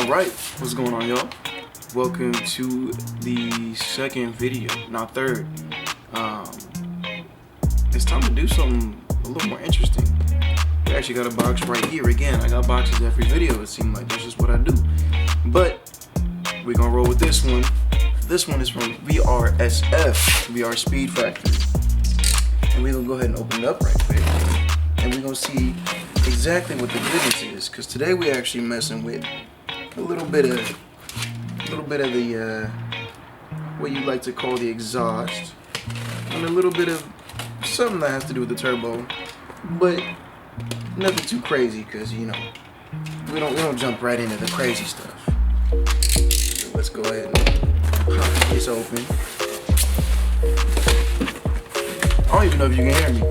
Alright, what's going on, y'all? Welcome to the second video, not third. It's time to do something a little more interesting. We actually got a box right here. Again, I got boxes every video, it seemed like that's just what I do. But we're gonna roll with this one. This one is from VRSF, VR Speed Factory. And we're gonna go ahead and open it up right quick. And we're gonna see exactly what the goodness is. Cause today we're actually messing with a little bit of the what you like to call the exhaust, and a little bit of something that has to do with the turbo, but nothing too crazy, cause you know we don't jump right into the crazy stuff. So let's go ahead and pop this open. I don't even know if you can hear me.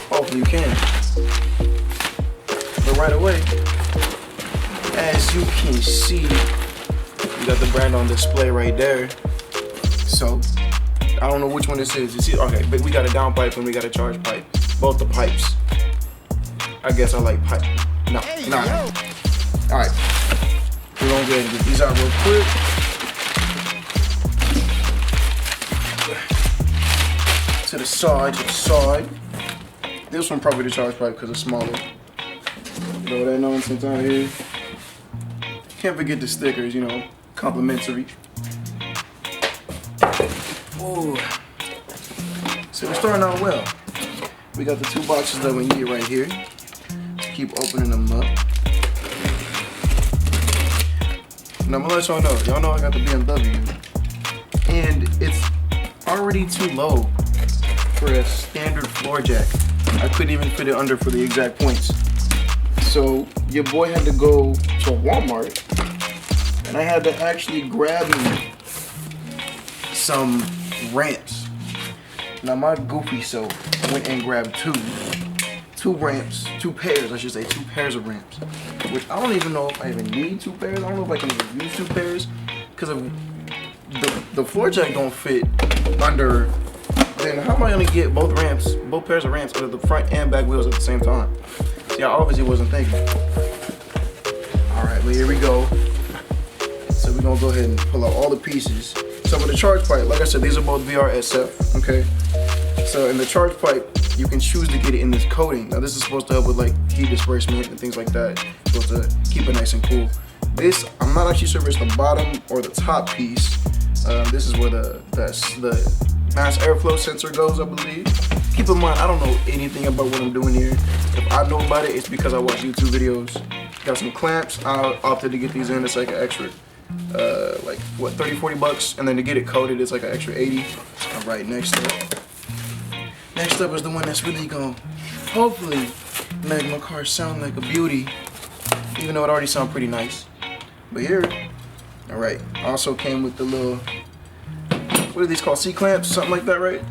Hopefully you can. But right away, as you can see, you got the brand on display right there. So I don't know which one this is. You see, okay, but we got a downpipe and we got a charge pipe. Both the pipes. I guess I like pipe. No, no. All right, we're gonna go ahead and get these out real quick. To the side, This one probably the charge pipe because it's smaller. Throw that nonsense out here. Can't forget the stickers, you know, complimentary. Ooh. So we're starting out well. We got the two boxes that we need right here. Let's keep opening them up. And I'm gonna let y'all know I got the BMW. And it's already too low for a standard floor jack. I couldn't even fit it under for the exact points. So your boy had to go to Walmart, and I had to actually grab me some ramps. Now my goofy self went and grabbed two pairs of ramps. Which I don't even know if I even need two pairs. I don't know if I can even use two pairs, because of the floor jack don't fit under. Then how am I gonna get both pairs of ramps under the front and back wheels at the same time? See, I obviously wasn't thinking. All right, well, here we go. So we're gonna go ahead and pull out all the pieces. So with the charge pipe, like I said, these are both VRSF, okay? So in the charge pipe, you can choose to get it in this coating. Now this is supposed to help with like heat displacement and things like that. It's supposed to keep it nice and cool. This, I'm not actually sure if it's the bottom or the top piece. This is where the mass airflow sensor goes, I believe. Keep in mind, I don't know anything about what I'm doing here. If I know about it, it's because I watch YouTube videos. Got some clamps. I opted to get these in. It's like an extra, like what, 30, 40 bucks. And then to get it coated, it's like an extra 80. All right, next up is the one that's really gonna hopefully make my car sound like a beauty, even though it already sounds pretty nice. But here, all right, also came with the little, what are these called? C-clamps, something like that, right?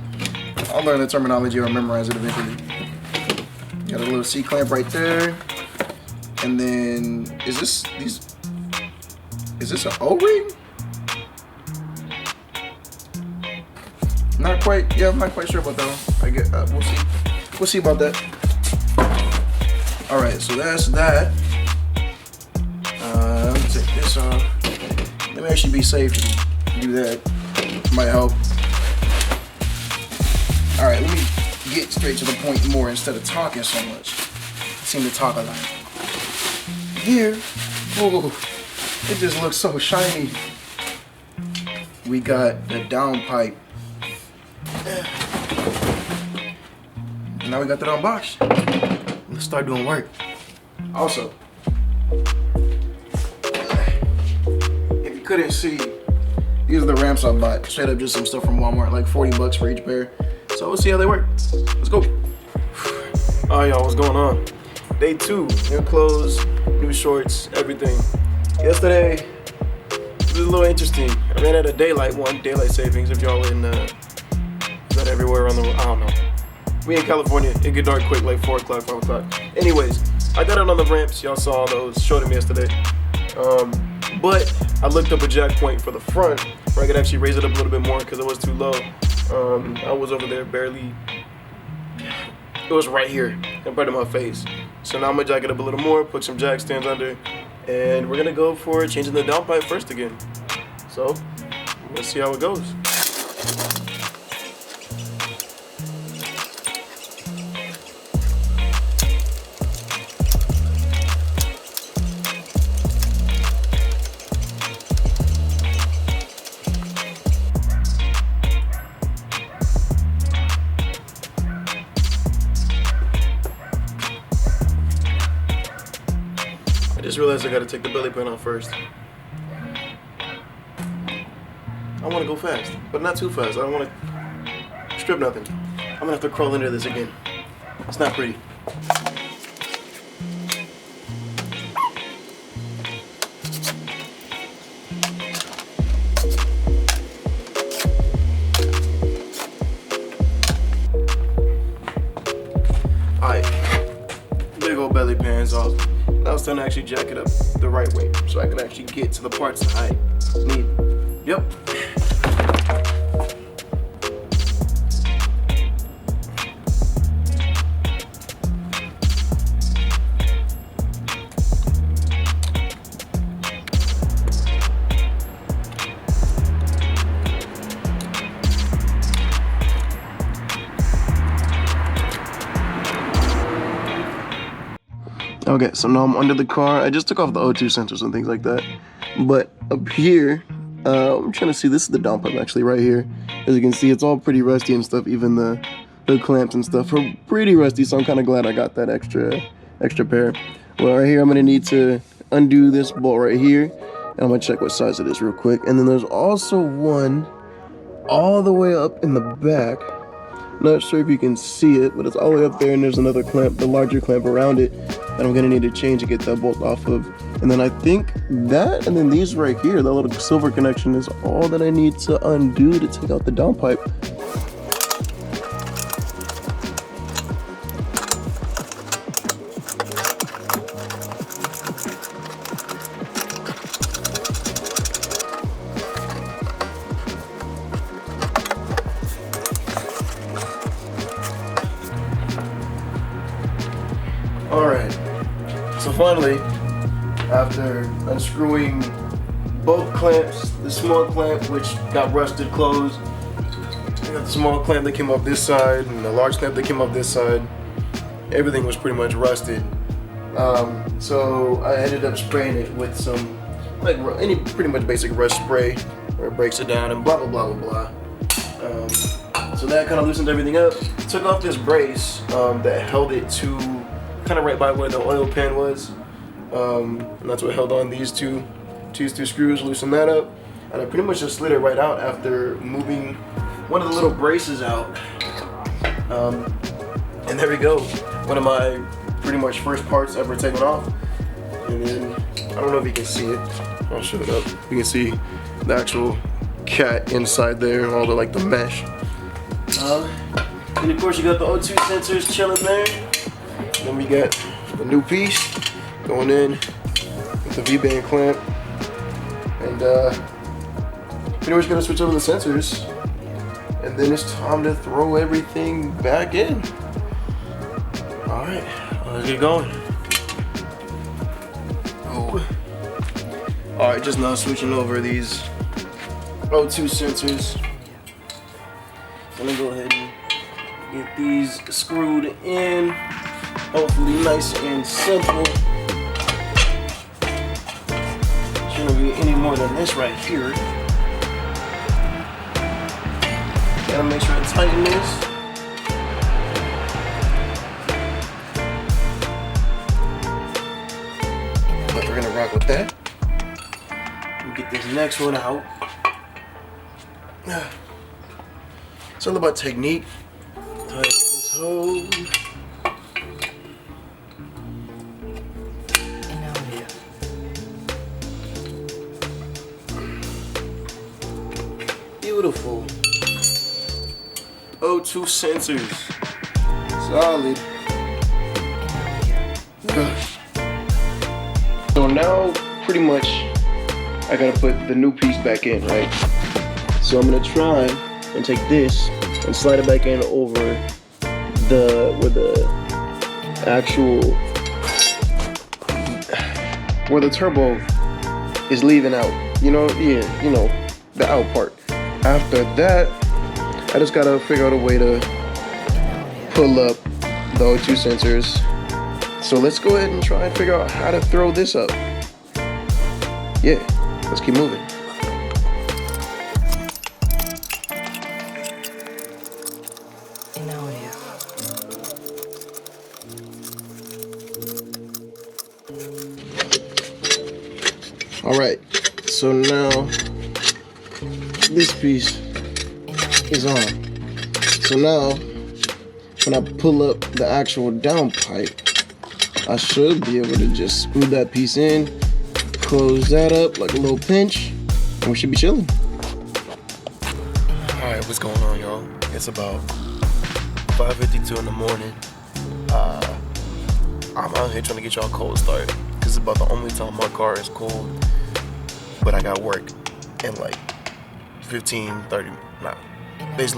I'll learn the terminology or memorize it eventually. Got a little C-clamp right there. And then, is this an O-ring? Not quite, yeah, I'm not quite sure about that one. I get, we'll see about that. All right, so that's that. Let me take this off. Let me actually be safe to do that. Might help. All right, let me get straight to the point more instead of talking so much. I seem to talk a lot. Here, oh, it just looks so shiny. We got the downpipe. And now we got that unboxed. Let's start doing work. Also, if you couldn't see, these are the ramps I bought. Straight up just some stuff from Walmart, like 40 bucks for each pair. So we'll see how they work. Let's go. All right, y'all, what's going on? Day 2, new clothes, new shorts, everything. Yesterday, it was a little interesting. I ran out of daylight savings if y'all in, is that everywhere around the world? I don't know. We in California, it get dark quick, like 4 o'clock, 5 o'clock. Anyways, I got out on the ramps. Y'all saw those, showed them yesterday. But I looked up a jack point for the front where I could actually raise it up a little bit more because it was too low. I was over there barely, it was right here compared to my face. So now I'm gonna jack it up a little more, put some jack stands under, And we're gonna go for changing the downpipe first again. So let's see how it goes. I just realized I gotta take the belly pan off first. I wanna go fast, but not too fast. I don't wanna strip nothing. I'm gonna have to crawl into this again. It's not pretty. Alright, big old belly pan's off. Now it's time to actually jack it up the right way so I can actually get to the parts that I need. Yep. Okay, so now I'm under the car. I just took off the O2 sensors and things like that. But up here, I'm trying to see, this is the downpipe actually right here. As you can see, it's all pretty rusty and stuff. Even the clamps and stuff are pretty rusty, so I'm kind of glad I got that extra pair. Well, right here, I'm gonna need to undo this bolt right here. And I'm gonna check what size it is real quick. And then there's also one all the way up in the back. Not sure if you can see it, but it's all the way up there, and there's another clamp, the larger clamp around it, that I'm gonna need to change to get that bolt off of. And then I think that, and then these right here, that little silver connection is all that I need to undo to take out the downpipe. Alright, so finally, after unscrewing both clamps, the small clamp which got rusted closed, I got the small clamp that came off this side and the large clamp that came off this side, everything was pretty much rusted. So I ended up spraying it with some, like any pretty much basic rust spray, where it breaks it down and blah blah blah blah blah. So that kind of loosened everything up. Took off this brace that held it to kind of right by where the oil pan was, and that's what held on these two screws. Loosened that up, and I pretty much just slid it right out after moving one of the little braces out. And there we go, one of my pretty much first parts ever taken off. And then I don't know if you can see it. I'll show it up. You can see the actual cat inside there, all the like the mesh. And of course you got the O2 sensors chilling there. Then we got the new piece going in with the V-band clamp, and pretty much gonna switch over the sensors, and then it's time to throw everything back in. All right, let's get going. Oh. All right, just now switching over these O2 sensors. I'm gonna go ahead and get these screwed in. Hopefully nice and simple. Shouldn't be any more than this right here. Gotta make sure I tighten this. But we're gonna rock with that. We'll get this next one out. It's all about technique. Tighten this hose. Beautiful. O2 sensors. Solid. So now pretty much I gotta put the new piece back in, right? So I'm gonna try and take this and slide it back in over where the actual where the turbo is leaving out. You know, yeah, you know, the out part. After that, I just gotta figure out a way to pull up the O2 sensors. So let's go ahead and try and figure out how to throw this up. Yeah, let's keep moving. All right, so now this piece is on. So now when I pull up the actual downpipe, I should be able to just screw that piece in, close that up like a little pinch, and we should be chilling. All right, what's going on, y'all? It's about 5:52 in the morning. I'm out here trying to get y'all a cold start, because it's about the only time my car is cold. But I got work in like basically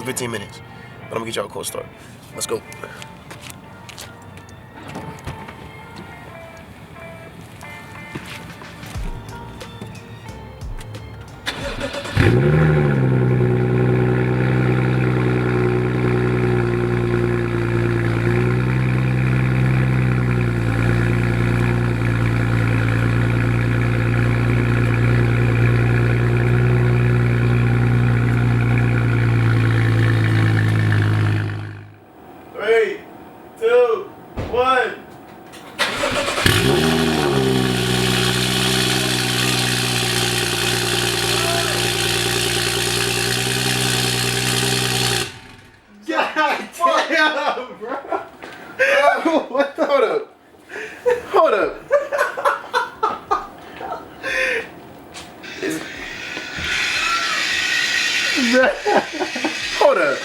15 minutes. But I'm gonna get y'all a cold start. Let's go. Damn, bro. What? Hold up. Hold up. Hold up.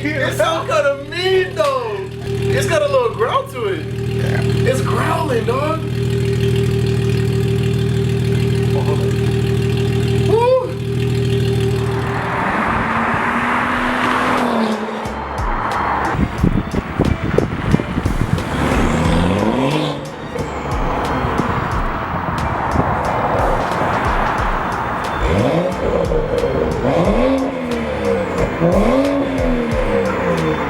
It sounds kind of mean though. It's got a little growl to it. Yeah. It's growling, dog. Woo!